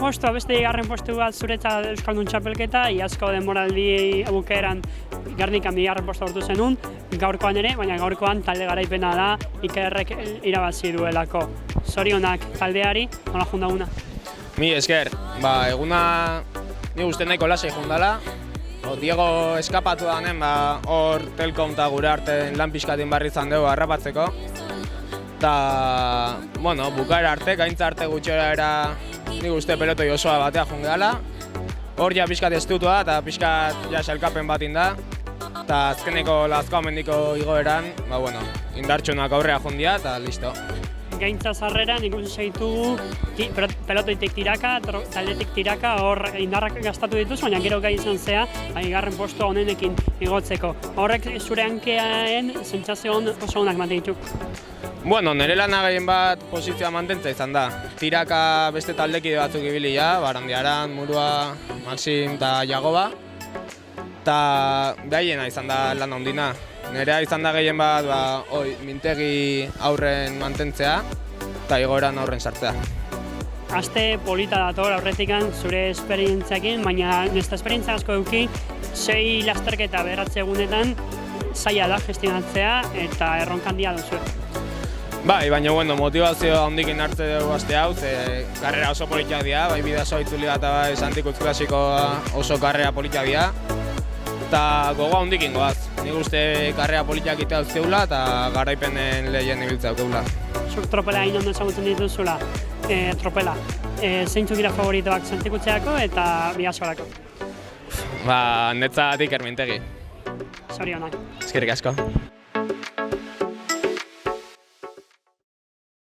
postua, beste bigarren postu bat zuretzat Euskaldun txapelketa, iazko denboraldi bukaeran Gernikan bigarren postua lortu zenun, gaurkoan ere, baina gaurkoan talde garaipena da Ikerrek irabazi duelako. Zorionak taldeari, nola jundaguna? Mi esker, eguna ni uste nahiko lasai jundala. Diego eskapatu danen, hor Telkom eta gure artean lan pixkatin barri izan dugu harrapatzeko. Eta, bukaera arte, gaintza arte gutxera era nik uste pelotoi osoa batea jungeala. Hor ja pixkat estutua eta pixkat ja salkapen bat inda. Eta azkeneko Lazkao mendiko igoeran, indartxonak aurrea jundia eta listo. Gaintza sarreran ikusi zaitugu pelotoitik tiraka, taldetik tiraka, hor indarrak gastatu dituzu, baina gero gai izan zea, bigarren postua honenekin igotzeko. Horrek zure hankeaen sentsazio oso onak ematen ditu. Nire lana gehien bat posizioa mantentza izan da. Tiraka beste taldekide batzuk ibili ja, Barandiaran, Murua, Maxim eta Jagoba. Eta behaiena izan da lan handina. Nerea izan da gehien bat mintegi aurren mantentzea eta igoeran aurren sartzea. Aste polita dator aurretikan zure esperientziakin, baina nesta esperientzia asko eduki, 6 lasterketa beratze egunetan zaila da gestionatzea eta erronka handia duzu. Baina motivazio handikin hartze dugu aste hau, karrera oso politak dira, Bidasoa itzuli bat eta Santikutz klasikoa oso karrera politak dira. Eta gogoa handikin goaz. Nik uste karrera politak ita uzkeula eta garaipenen lehien ibiltzea ukeula. Zuk tropela hain ondo ezagutzen dituzula, tropela. Zeintzuk dira favoritoak Santikutzeako eta Bidasoarako? Netzat Iker Mintegi. Zorionak. Eskerrik asko.